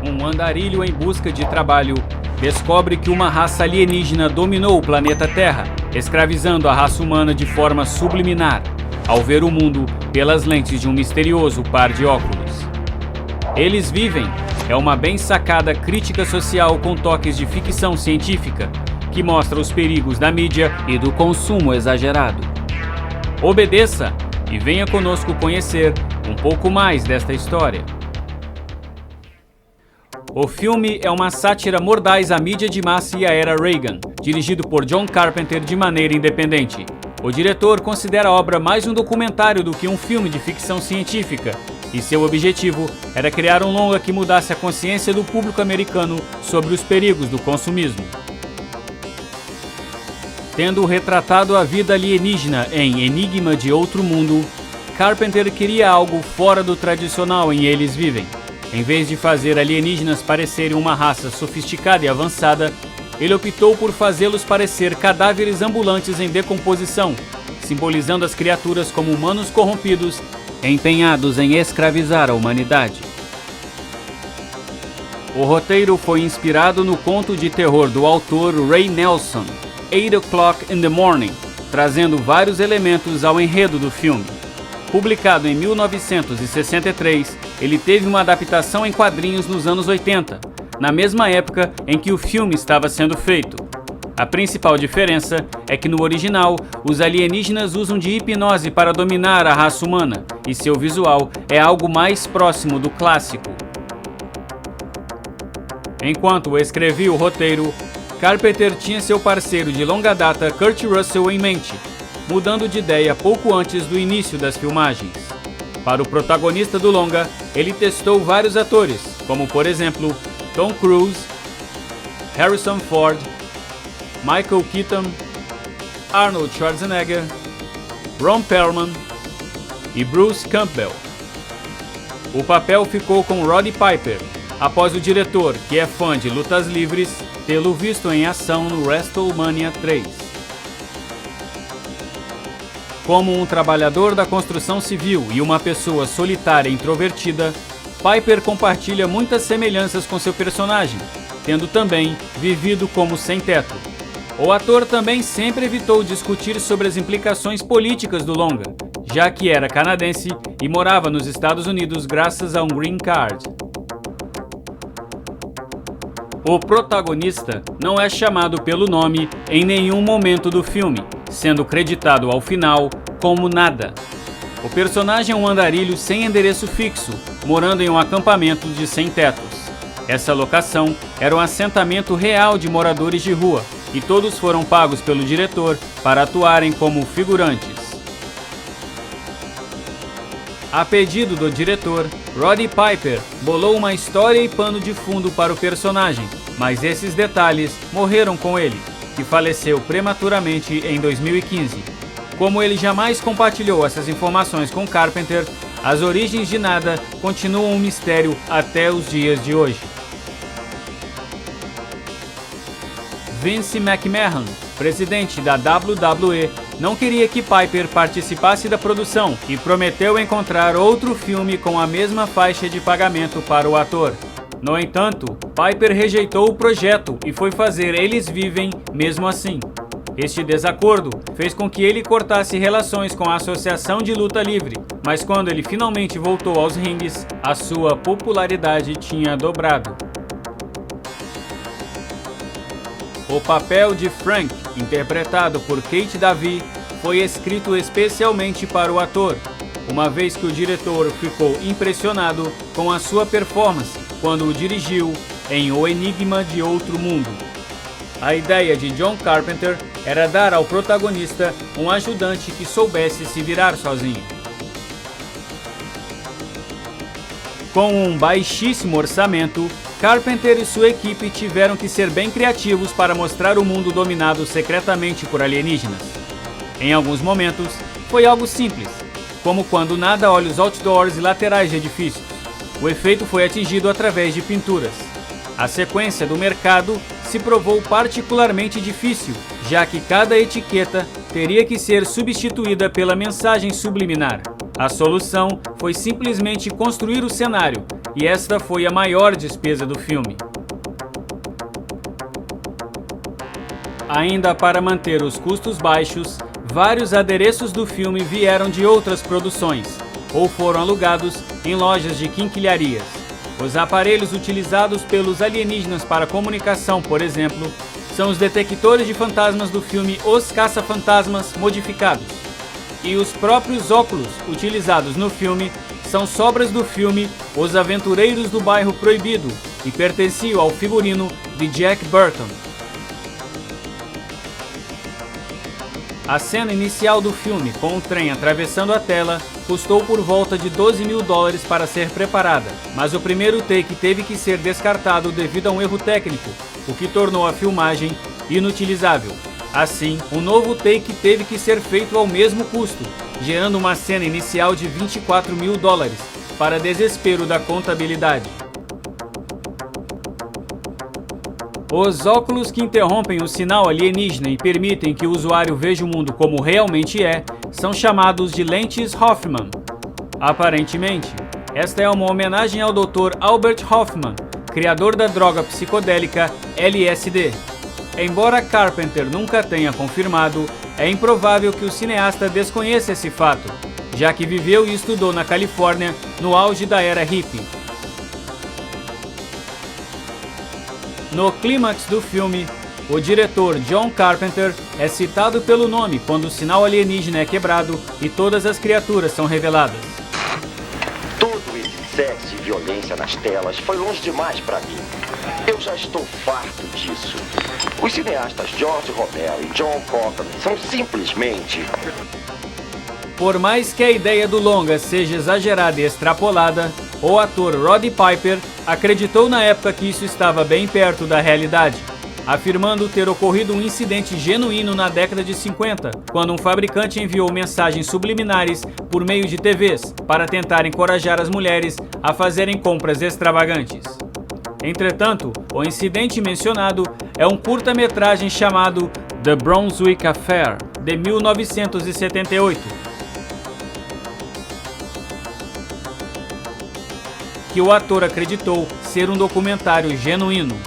Um andarilho em busca de trabalho descobre que uma raça alienígena dominou o planeta Terra, escravizando a raça humana de forma subliminar, ao ver o mundo pelas lentes de um misterioso par de óculos. Eles Vivem é uma bem sacada crítica social com toques de ficção científica, que mostra os perigos da mídia e do consumo exagerado. Obedeça e venha conosco conhecer um pouco mais desta história. O filme é uma sátira mordaz à mídia de massa e à era Reagan, dirigido por John Carpenter de maneira independente. O diretor considera a obra mais um documentário do que um filme de ficção científica, e seu objetivo era criar um longa que mudasse a consciência do público americano sobre os perigos do consumismo. Tendo retratado a vida alienígena em Enigma de Outro Mundo, Carpenter queria algo fora do tradicional em Eles Vivem. Em vez de fazer alienígenas parecerem uma raça sofisticada e avançada, ele optou por fazê-los parecer cadáveres ambulantes em decomposição, simbolizando as criaturas como humanos corrompidos, empenhados em escravizar a humanidade. O roteiro foi inspirado no conto de terror do autor Ray Nelson, 8 O'Clock in the Morning, trazendo vários elementos ao enredo do filme. Publicado em 1963, ele teve uma adaptação em quadrinhos nos anos 80, na mesma época em que o filme estava sendo feito. A principal diferença é que no original, os alienígenas usam de hipnose para dominar a raça humana, e seu visual é algo mais próximo do clássico. Enquanto escrevia o roteiro, Carpenter tinha seu parceiro de longa data Kurt Russell em mente, mudando de ideia pouco antes do início das filmagens. Para o protagonista do longa, ele testou vários atores, como por exemplo, Tom Cruise, Harrison Ford, Michael Keaton, Arnold Schwarzenegger, Ron Perlman e Bruce Campbell. O papel ficou com Roddy Piper, após o diretor, que é fã de lutas livres, tê-lo visto em ação no WrestleMania 3. Como um trabalhador da construção civil e uma pessoa solitária e introvertida, Piper compartilha muitas semelhanças com seu personagem, tendo também vivido como sem-teto. O ator também sempre evitou discutir sobre as implicações políticas do longa, já que era canadense e morava nos Estados Unidos graças a um green card. O protagonista não é chamado pelo nome em nenhum momento do filme, sendo creditado ao final como nada. O personagem é um andarilho sem endereço fixo, morando em um acampamento de sem-tetos. Essa locação era um assentamento real de moradores de rua, e todos foram pagos pelo diretor para atuarem como figurantes. A pedido do diretor, Roddy Piper bolou uma história e pano de fundo para o personagem, mas esses detalhes morreram com ele, que faleceu prematuramente em 2015. Como ele jamais compartilhou essas informações com Carpenter, as origens de nada continuam um mistério até os dias de hoje. Vince McMahon, presidente da WWE, não queria que Piper participasse da produção e prometeu encontrar outro filme com a mesma faixa de pagamento para o ator. No entanto, Piper rejeitou o projeto e foi fazer Eles Vivem mesmo assim. Este desacordo fez com que ele cortasse relações com a Associação de Luta Livre, mas quando ele finalmente voltou aos ringues, a sua popularidade tinha dobrado. O papel de Frank, interpretado por Kate Davie, foi escrito especialmente para o ator, uma vez que o diretor ficou impressionado com a sua performance quando o dirigiu em O Enigma de Outro Mundo. A ideia de John Carpenter era dar ao protagonista um ajudante que soubesse se virar sozinho. Com um baixíssimo orçamento, Carpenter e sua equipe tiveram que ser bem criativos para mostrar o mundo dominado secretamente por alienígenas. Em alguns momentos, foi algo simples, como quando nada olha os outdoors e laterais de edifícios. O efeito foi atingido através de pinturas. A sequência do mercado se provou particularmente difícil, já que cada etiqueta teria que ser substituída pela mensagem subliminar. A solução foi simplesmente construir o cenário, e esta foi a maior despesa do filme. Ainda para manter os custos baixos, vários adereços do filme vieram de outras produções, ou foram alugados em lojas de quinquilharias. Os aparelhos utilizados pelos alienígenas para comunicação, por exemplo, são os detectores de fantasmas do filme Os Caça-Fantasmas modificados. E os próprios óculos utilizados no filme são sobras do filme Os Aventureiros do Bairro Proibido e pertenciam ao figurino de Jack Burton. A cena inicial do filme, com o trem atravessando a tela, custou por volta de $12 mil para ser preparada, mas o primeiro take teve que ser descartado devido a um erro técnico, o que tornou a filmagem inutilizável. Assim, um novo take teve que ser feito ao mesmo custo, gerando uma cena inicial de $24 mil, para desespero da contabilidade. Os óculos que interrompem o sinal alienígena e permitem que o usuário veja o mundo como realmente é, são chamados de lentes Hoffman. Aparentemente, esta é uma homenagem ao Dr. Albert Hoffman, criador da droga psicodélica LSD. Embora Carpenter nunca tenha confirmado, é improvável que o cineasta desconheça esse fato, já que viveu e estudou na Califórnia no auge da era hippie. No clímax do filme, o diretor John Carpenter é citado pelo nome quando o sinal alienígena é quebrado e todas as criaturas são reveladas. Todo esse sexo e violência nas telas foi longe demais para mim. Eu já estou farto disso. Os cineastas George Romero e John Coffman são simplesmente... Por mais que a ideia do longa seja exagerada e extrapolada, o ator Roddy Piper acreditou na época que isso estava bem perto da realidade, afirmando ter ocorrido um incidente genuíno na década de 50, quando um fabricante enviou mensagens subliminares por meio de TVs para tentar encorajar as mulheres a fazerem compras extravagantes. Entretanto, o incidente mencionado é um curta-metragem chamado The Brunswick Affair, de 1978, que o ator acreditou ser um documentário genuíno.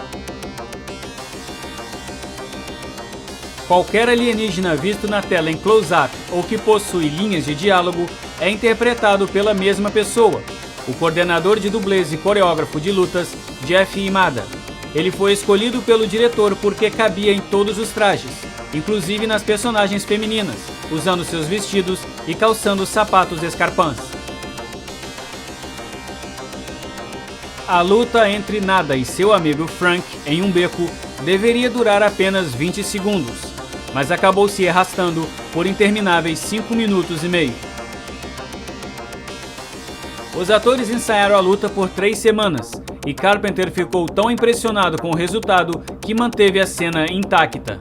Qualquer alienígena visto na tela em close-up ou que possui linhas de diálogo é interpretado pela mesma pessoa, o coordenador de dublês e coreógrafo de lutas, Jeff Imada. Ele foi escolhido pelo diretor porque cabia em todos os trajes, inclusive nas personagens femininas, usando seus vestidos e calçando sapatos escarpins. A luta entre Nada e seu amigo Frank em um beco deveria durar apenas 20 segundos, mas acabou se arrastando por intermináveis 5 minutos e meio. Os atores ensaiaram a luta por 3 semanas, e Carpenter ficou tão impressionado com o resultado que manteve a cena intacta.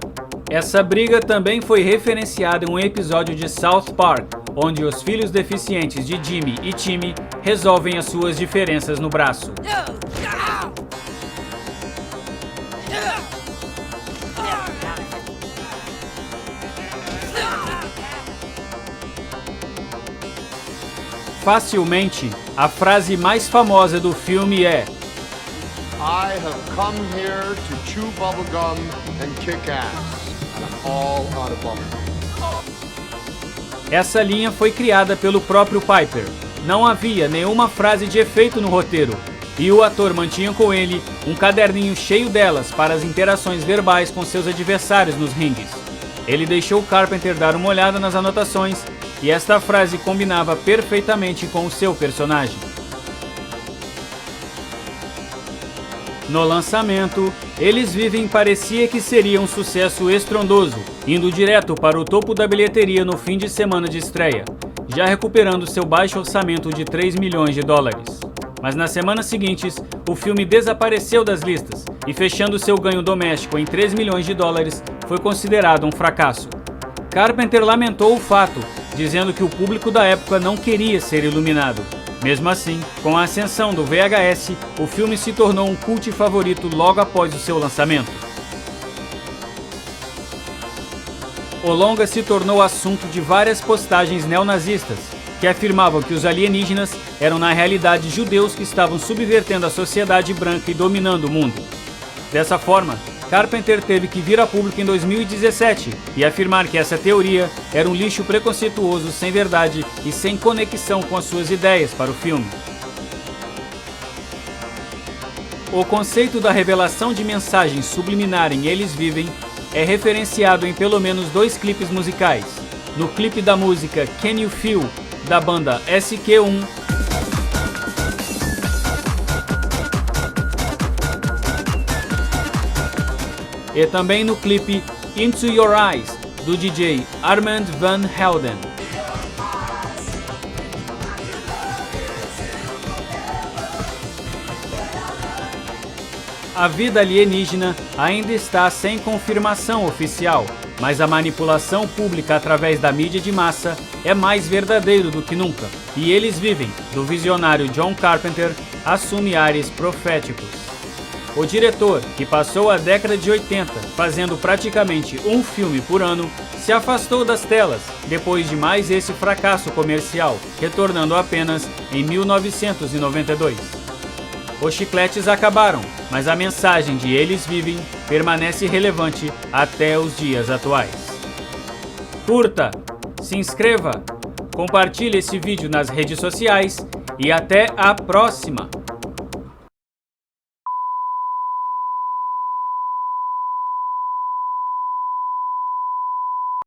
Essa briga também foi referenciada em um episódio de South Park, onde os filhos deficientes de Jimmy e Timmy resolvem as suas diferenças no braço. Facilmente, a frase mais famosa do filme é I have come here to chew bubblegum and kick ass. I'm all out of bubblegum. Essa linha foi criada pelo próprio Piper. Não havia nenhuma frase de efeito no roteiro, e o ator mantinha com ele um caderninho cheio delas para as interações verbais com seus adversários nos ringues. Ele deixou Carpenter dar uma olhada nas anotações, e esta frase combinava perfeitamente com o seu personagem. No lançamento, Eles Vivem parecia que seria um sucesso estrondoso, indo direto para o topo da bilheteria no fim de semana de estreia, já recuperando seu baixo orçamento de $3 milhões. Mas nas semanas seguintes, o filme desapareceu das listas e, fechando seu ganho doméstico em $3 milhões, foi considerado um fracasso. Carpenter lamentou o fato, dizendo que o público da época não queria ser iluminado. Mesmo assim, com a ascensão do VHS, o filme se tornou um cult favorito logo após o seu lançamento. O longa se tornou assunto de várias postagens neonazistas, que afirmavam que os alienígenas eram na realidade judeus que estavam subvertendo a sociedade branca e dominando o mundo. Dessa forma, Carpenter teve que vir a público em 2017 e afirmar que essa teoria era um lixo preconceituoso, sem verdade e sem conexão com as suas ideias para o filme. O conceito da revelação de mensagem subliminar em Eles Vivem é referenciado em pelo menos 2 clipes musicais. No clipe da música Can You Feel, da banda SQ1, e também no clipe Into Your Eyes, do DJ Armand Van Helden. A vida alienígena ainda está sem confirmação oficial, mas a manipulação pública através da mídia de massa é mais verdadeiro do que nunca, e Eles Vivem, do visionário John Carpenter, assume ares proféticos. O diretor, que passou a década de 80 fazendo praticamente um filme por ano, se afastou das telas depois de mais esse fracasso comercial, retornando apenas em 1992. Os chicletes acabaram, mas a mensagem de Eles Vivem permanece relevante até os dias atuais. Curta, se inscreva, compartilhe esse vídeo nas redes sociais e até a próxima!